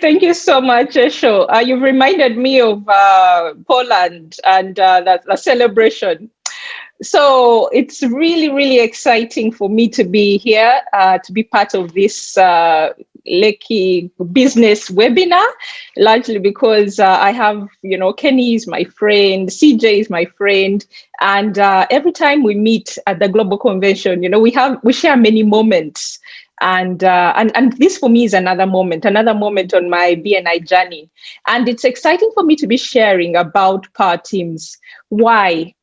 Thank you so much, Esho. You've reminded me of Poland and the celebration. So it's really, really exciting for me to be here, to be part of this LEKKI business webinar, largely because I have, Kenny is my friend, CJ is my friend, and every time we meet at the global convention, we share many moments. And this for me is another moment on my BNI journey. And it's exciting for me to be sharing about power teams. Why?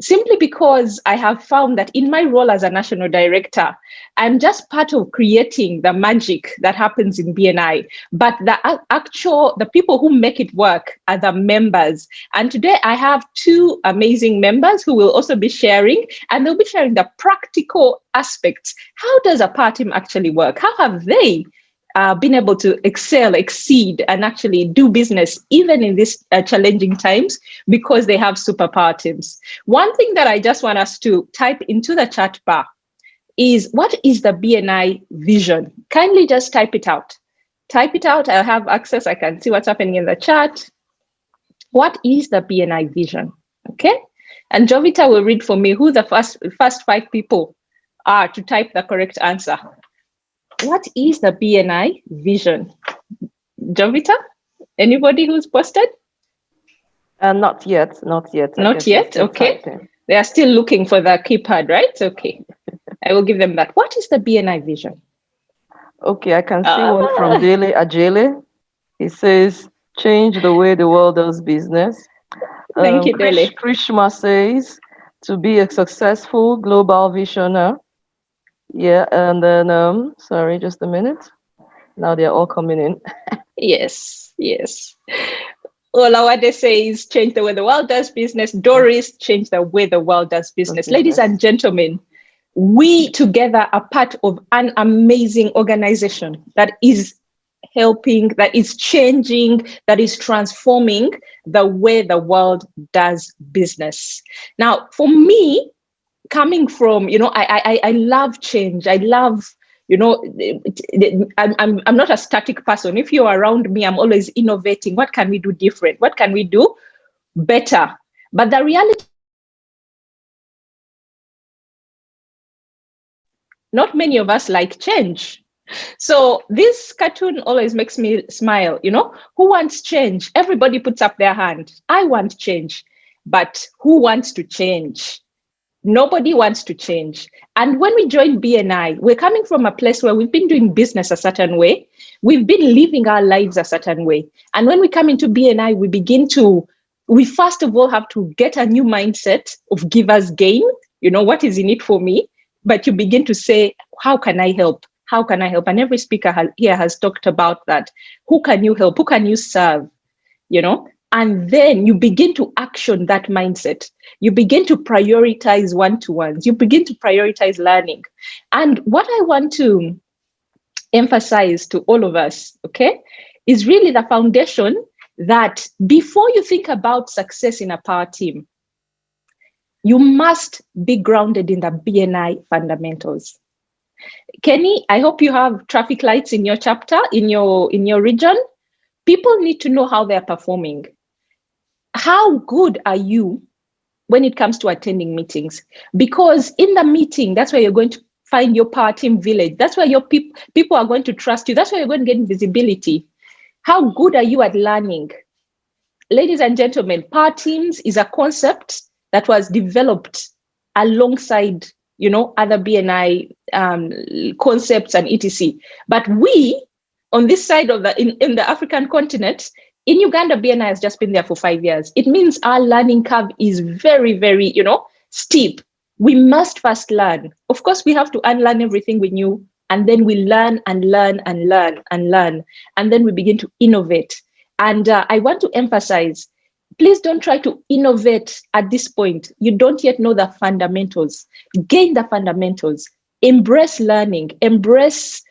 Simply because I have found that in my role as a national director, I'm just part of creating the magic that happens in BNI. But the people who make it work are the members. And today I have two amazing members who will also be sharing, and they'll be sharing the practical aspects. How does a power team actually work? How have they been able to excel, exceed, and actually do business even in these challenging times because they have superpower teams? One thing that I just want us to type into the chat bar is, what is the BNI vision? Kindly just type it out. Type it out. I have access. I can see what's happening in the chat. What is the BNI vision? Okay. And Jovita will read for me who the first 5 people are to type the correct answer. What is the BNI vision? Jovita, anybody who's posted? Not yet. Not yet. Okay. Typing. They are still looking for the keypad, right? Okay. I will give them that. What is the BNI vision? Okay, I can see one from Dele Ajele. He says, change the way the world does business. Thank you, Dele. Krishma says, to be a successful global visionary. Yeah, and then, sorry, just a minute. Now they're all coming in. Yes. Olawade says, change the way the world does business. Doris, change the way the world does business. Ladies and gentlemen, we together are part of an amazing organization that is helping, that is changing, that is transforming the way the world does business. Now, for me, coming from, I love change. I love, I'm not a static person. If you're around me, I'm always innovating. What can we do different? What can we do better? But the reality, not many of us like change. So this cartoon always makes me smile. Who wants change? Everybody puts up their hand. I want change. But who wants to change? Nobody wants to change. And when we join BNI, we're coming from a place where we've been doing business a certain way. We've been living our lives a certain way. And when we come into BNI, we first of all have to get a new mindset of givers gain. What is in it for me? But you begin to say, how can I help? How can I help? And every speaker here has talked about that. Who can you help? Who can you serve? And then you begin to action that mindset. You begin to prioritize one-to-ones. You begin to prioritize learning. And what I want to emphasize to all of us, okay, is really the foundation that before you think about success in a power team, you must be grounded in the BNI fundamentals. Kenny, I hope you have traffic lights in your chapter, in your region. People need to know how they're performing. How good are you when it comes to attending meetings? Because in the meeting, that's where you're going to find your power team village. That's where your people are going to trust you. That's where you're going to get visibility. How good are you at learning? Ladies and gentlemen, power teams is a concept that was developed alongside, other BNI concepts and etc. But we, on this side of in the African continent, in Uganda, BNI has just been there for 5 years. It means our learning curve is very, very, steep. We must first learn. Of course, we have to unlearn everything we knew, and then we learn and learn and learn and learn, and then we begin to innovate. And I want to emphasize, please don't try to innovate at this point. You don't yet know the fundamentals. Gain the fundamentals. Embrace learning. Embrace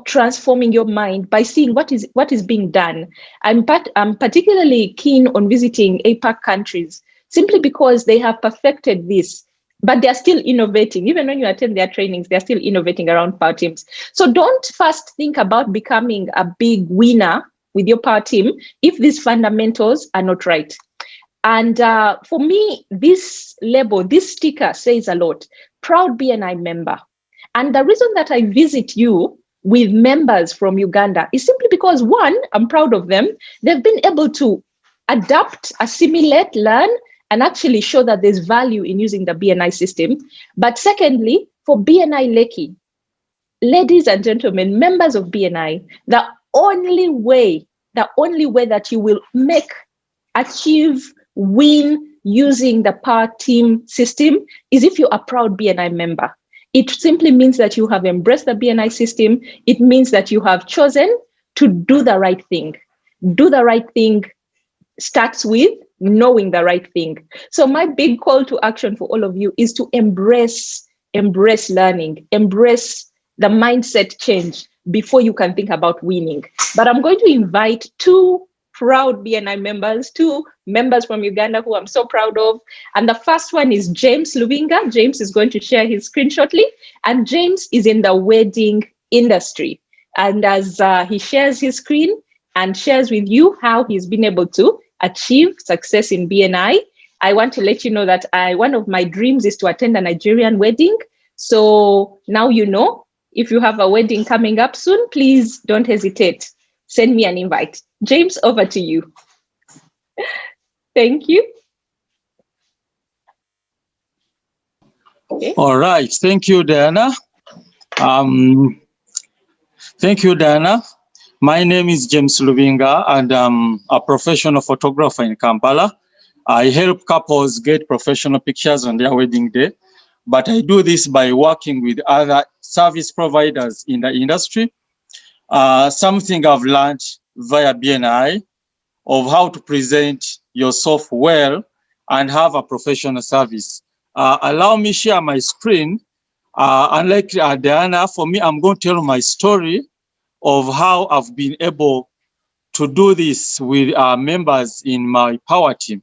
transforming your mind by seeing what is being done. I'm particularly keen on visiting APAC countries simply because they have perfected this, but they're still innovating. Even when you attend their trainings, they're still innovating around power teams. So don't first think about becoming a big winner with your power team if these fundamentals are not right. And for me, this label, this sticker says a lot. Proud BNI member. And the reason that I visit you with members from Uganda is simply because, one, I'm proud of them. They've been able to adapt, assimilate, learn, and actually show that there's value in using the BNI system. But secondly, for BNI LEKKI, ladies and gentlemen, members of BNI, the only way that you will achieve, win using the power team system is if you're a proud BNI member. It simply means that you have embraced the BNI system. It means that you have chosen to do the right thing. Do the right thing starts with knowing the right thing. So my big call to action for all of you is to embrace learning, embrace the mindset change before you can think about winning. But I'm going to invite two proud BNI members, two members from Uganda who I'm so proud of. And the first one is James Lubinga. James is going to share his screen shortly. And James is in the wedding industry. And as he shares his screen and shares with you how he's been able to achieve success in BNI, I want to let you know that one of my dreams is to attend a Nigerian wedding. So now you know, if you have a wedding coming up soon, please don't hesitate. Send me an invite. James, over to you. Thank you. Okay. All right. Thank you, Diana. Thank you, Diana. My name is James Lubinga, and I'm a professional photographer in Kampala. I help couples get professional pictures on their wedding day, but I do this by working with other service providers in the industry. Something I've learned via BNI of how to present yourself well and have a professional service. Allow me share my screen. Unlike Diana, for me, I'm going to tell my story of how I've been able to do this with members in my power team.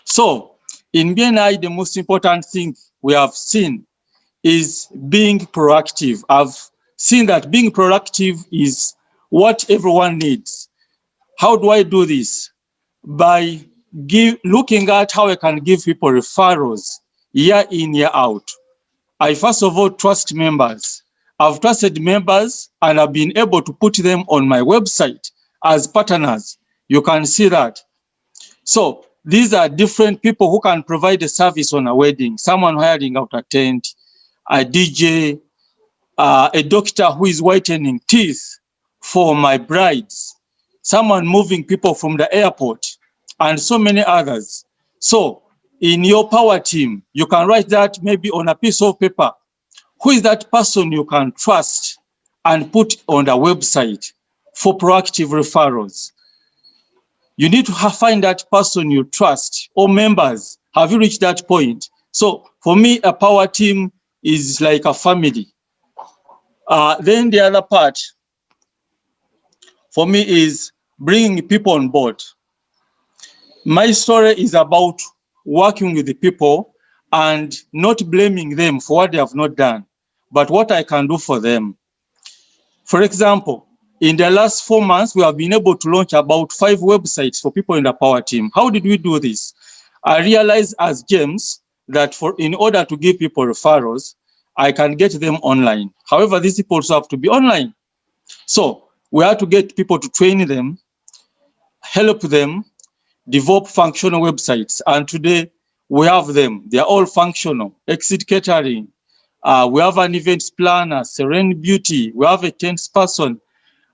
So in BNI, the most important thing we have seen is being proactive. I've seen that being proactive is what everyone needs. How do I do this? By looking at how I can give people referrals year in, year out. I first of all trust members. I've trusted members and I've been able to put them on my website as partners. You can see that. So these are different people who can provide a service on a wedding. Someone hiring out a tent, a DJ, a doctor who is whitening teeth for my brides, someone moving people from the airport, and so many others. So in your power team, you can write that maybe on a piece of paper. Who is that person you can trust and put on the website for proactive referrals? You need to find that person you trust, or members. Have you reached that point? So for me, a power team is like a family. Then the other part for me is bringing people on board. My story is about working with the people and not blaming them for what they have not done, but what I can do for them. For example, in the last 4 months, we have been able to launch about 5 websites for people in the power team. How did we do this? I realized as James that in order to give people referrals, I can get them online. However, these people also have to be online. So we have to get people to train them, help them, develop functional websites. And today we have them. They are all functional. Exit catering. We have an events planner, Serene Beauty. We have a tents person.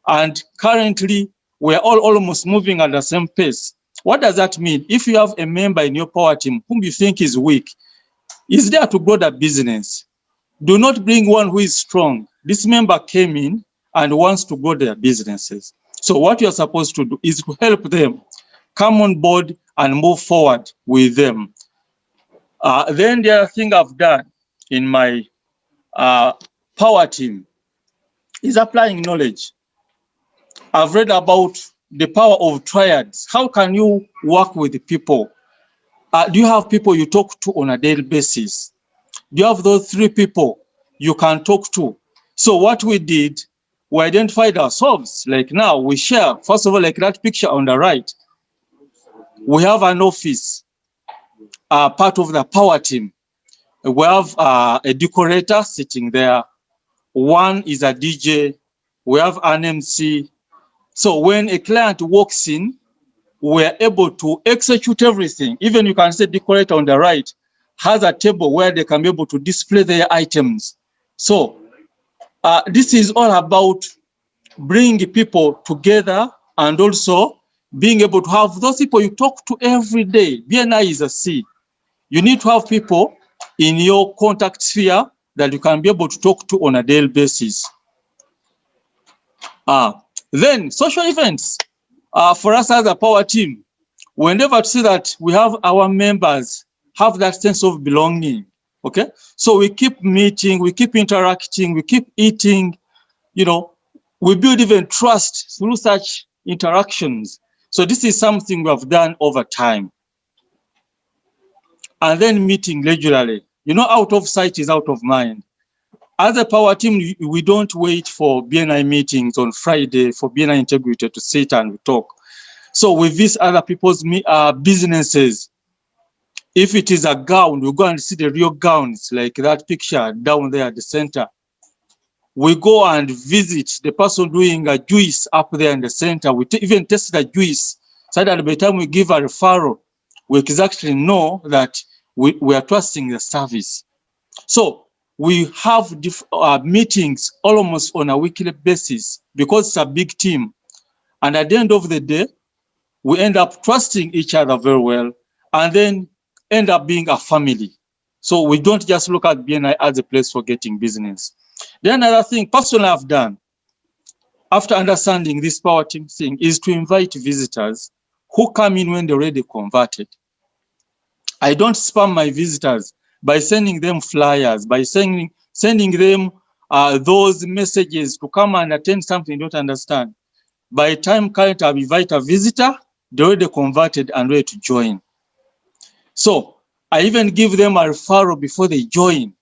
And currently, we're all almost moving at the same pace. What does that mean? If you have a member in your power team whom you think is weak, is there to grow the business? Do not bring one who is strong. This member came in and wants to grow their businesses. So what you're supposed to do is to help them come on board and move forward with them. Then the other thing I've done in my power team is applying knowledge. I've read about the power of triads. How can you work with the people? Do you have people you talk to on a daily basis? Do you have those 3 people you can talk to? So what we did, we identified ourselves. Like now we share, first of all, like that picture on the right, we have an office, part of the power team. We have a decorator sitting there. One is a DJ. We have an MC. So when a client walks in, we're able to execute everything. Even you can see decorator on the right has a table where they can be able to display their items. So this is all about bringing people together and also being able to have those people you talk to every day. BNI is a C. You need to have people in your contact sphere that you can be able to talk to on a daily basis. Then social events. For us as a power team, we endeavor to see that we have our members have that sense of belonging. Okay, so we keep meeting, we keep interacting, we keep eating. You know, we build even trust through such interactions. So this is something we have done over time. And then meeting regularly. You know, out of sight is out of mind. As a power team, we don't wait for BNI meetings on Friday for BNI Integrity to sit and talk. So we visit other people's businesses. If it is a gown, we go and see the real gowns, like that picture down there at the center. We go and visit the person doing a juice up there in the center. We even test the juice so that by the time we give a referral, we exactly know that we are trusting the service. So we have meetings almost on a weekly basis because it's a big team. And at the end of the day, we end up trusting each other very well and then end up being a family. So we don't just look at BNI as a place for getting business. Then another thing personally I've done after understanding this power team thing is to invite visitors who come in when they're already converted. I don't spam my visitors by sending them flyers, by sending them those messages to come and attend something they don't understand. By the time current I invite a visitor, they're already converted and ready to join. So I even give them a referral before they join.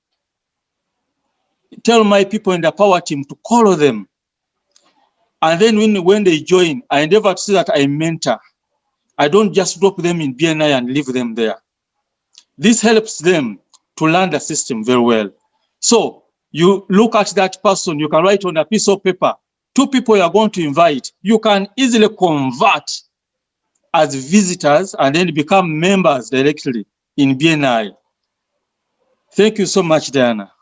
Tell my people in the power team to call them. And then when they join, I endeavor to see that I mentor. I don't just drop them in BNI and leave them there. This helps them to learn the system very well. So you look at that person, you can write on a piece of paper, 2 people you are going to invite. You can easily convert as visitors and then become members directly in BNI. Thank you so much, Diana.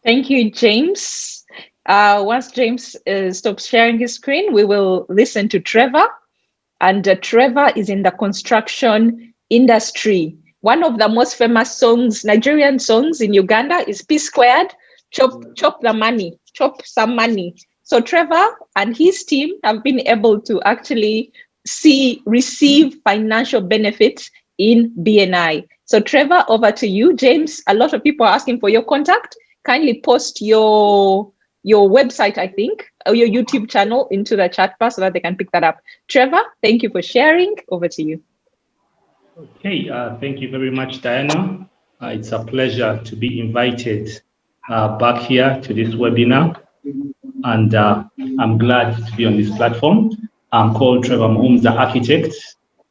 Thank you, James. Once James stops sharing his screen, we will listen to Trevor. And Trevor is in the construction industry. One of the most famous songs, Nigerian songs in Uganda is P Squared, chop the money, chop some money. So Trevor and his team have been able to actually receive financial benefits in BNI. So Trevor, over to you. James, a lot of people are asking for your contact. Kindly post your website, I think, or your YouTube channel into the chat bar so that they can pick that up. Trevor, thank you for sharing. Over to you. Okay, thank you very much, Diana. It's a pleasure to be invited back here to this webinar. And I'm glad to be on this platform. I'm called Trevor MUHUMUZA Architect.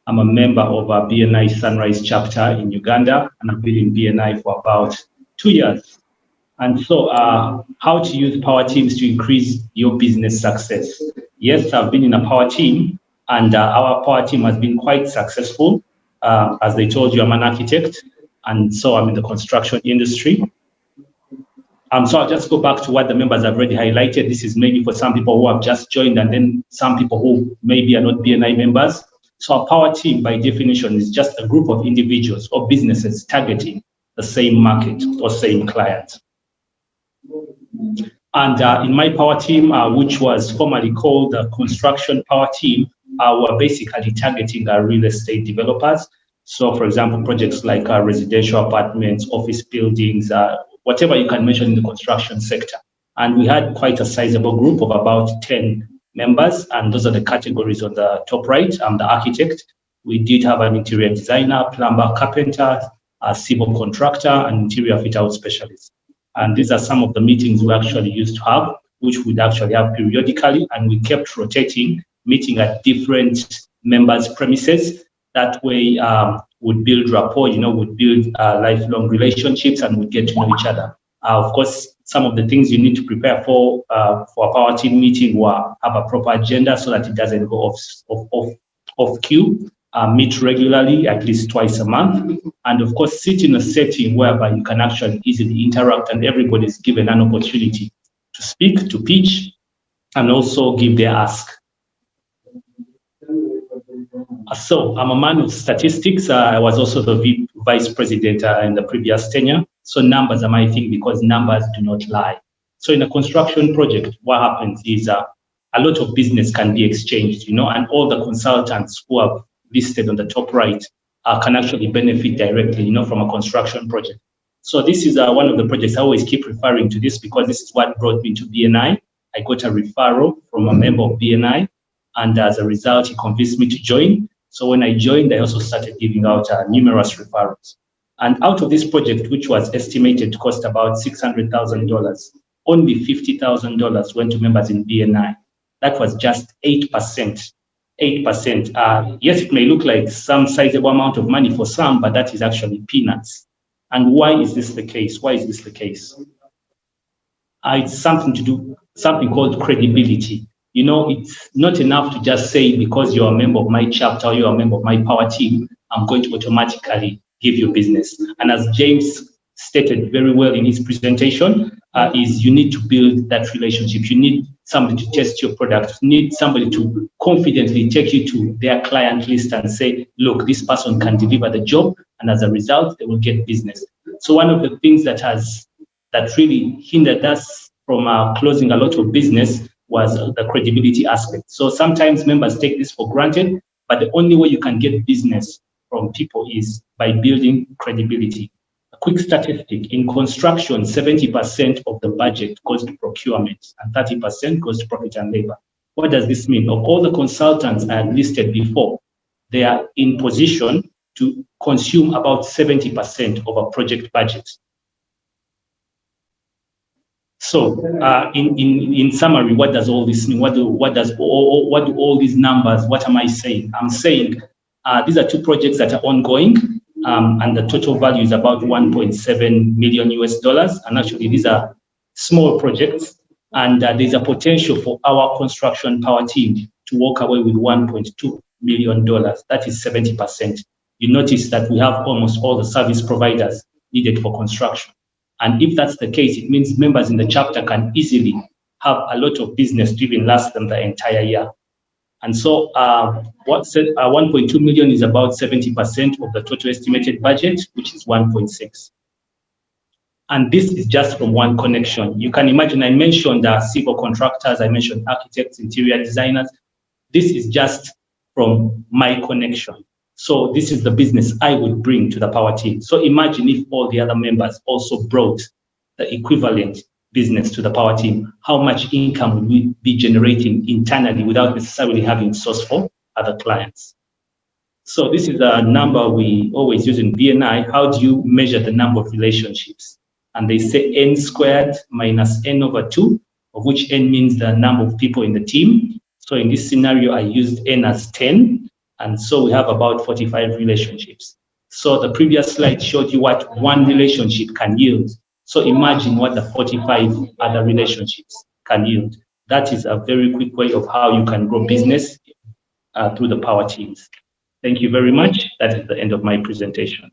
I'm a member of a BNI Sunrise chapter in Uganda, and I've been in BNI for about 2 years. And so how to use power teams to increase your business success. Yes, I've been in a power team, and our power team has been quite successful. As they told you, I'm an architect, and so I'm in the construction industry. So I'll just go back to what the members have already highlighted. This is maybe for some people who have just joined, and then some people who maybe are not BNI members. So a power team, by definition, is just a group of individuals or businesses targeting the same market or same client. And in my power team, which was formerly called the construction power team, we're basically targeting real estate developers. So for example, projects like residential apartments, office buildings, whatever you can mention in the construction sector. And we had quite a sizable group of about 10 members, and those are the categories on the top right. I'm the architect. We did have an interior designer, plumber, carpenter, a civil contractor, and interior fit-out specialist. And these are some of the meetings we actually used to have. which we'd actually have periodically, and we kept rotating, meeting at different members' premises. That way, we'd build rapport, we'd build lifelong relationships, and we'd get to know each other. Of course, some of the things you need to prepare for a power team meeting were have a proper agenda so that it doesn't go off cue. Meet regularly, at least twice a month, and of course, sit in a setting whereby you can actually easily interact and everybody is given an opportunity to speak, to pitch, and also give their ask. So I'm a man of statistics. I was also the vice president in the previous tenure. So numbers are my thing because numbers do not lie. So in a construction project, what happens is a lot of business can be exchanged, and all the consultants who have listed on the top right can actually benefit directly, from a construction project. So this is one of the projects I always keep referring to this because this is what brought me to BNI. I got a referral from a member of BNI, and as a result, he convinced me to join. So when I joined, I also started giving out numerous referrals. And out of this project, which was estimated to cost about $600,000, only $50,000 went to members in BNI. That was just 8%. 8%. Yes, it may look like some sizable amount of money for some, but that is actually peanuts. And why is this the case? Why is this the case? It's something called credibility. It's not enough to just say because you're a member of my chapter or you're a member of my power team, I'm going to automatically give you business. And as James stated very well in his presentation, is you need to build that relationship. You need somebody to test your product. You need somebody to confidently take you to their client list and say, look, this person can deliver the job, and as a result, they will get business. So one of the things that really hindered us from closing a lot of business was the credibility aspect. So sometimes members take this for granted, but the only way you can get business from people is by building credibility. A quick statistic, in construction, 70% of the budget goes to procurement and 30% goes to profit and labor. What does this mean? Of all the consultants I had listed before, they are in position to consume about 70% of a project budget. So in summary, what does all this mean? What do all these numbers, what am I saying? I'm saying these are two projects that are ongoing. And the total value is about $1.7 million US. And actually, these are small projects. And there's a potential for our construction power team to walk away with $1.2 million. That is 70%. You notice that we have almost all the service providers needed for construction. And if that's the case, it means members in the chapter can easily have a lot of business to even last them the entire year. And so 1.2 million is about 70% of the total estimated budget, which is 1.6. And this is just from one connection. You can imagine I mentioned civil contractors, I mentioned architects, interior designers. This is just from my connection. So this is the business I would bring to the power team. So imagine if all the other members also brought the equivalent business to the power team, how much income would we be generating internally without necessarily having to source for other clients? So this is a number we always use in BNI. How do you measure the number of relationships? And they say N squared minus N over 2, of which N means the number of people in the team. So in this scenario, I used N as 10. And so we have about 45 relationships. So the previous slide showed you what one relationship can yield. So imagine what the 45 other relationships can yield. That is a very quick way of how you can grow business through the power teams. Thank you very much. That is the end of my presentation.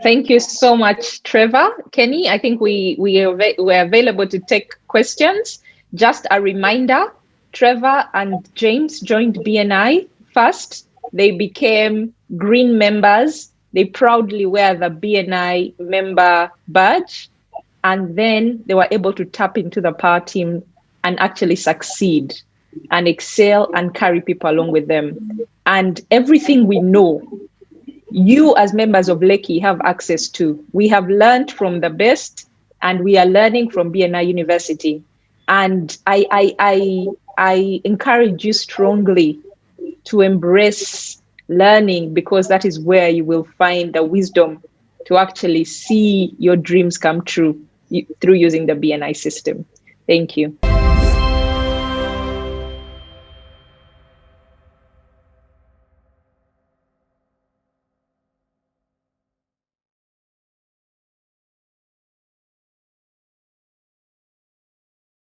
Thank you so much, Trevor. Kenny, I think we're available to take questions. Just a reminder, Trevor and James joined BNI first. They became green members. They proudly wear the BNI member badge. And then they were able to tap into the power team and actually succeed and excel and carry people along with them. And everything we know, you as members of LEKKI have access to. We have learned from the best, and we are learning from BNI University. And I encourage you strongly to embrace learning, because that is where you will find the wisdom to actually see your dreams come true through using the BNI system. Thank you.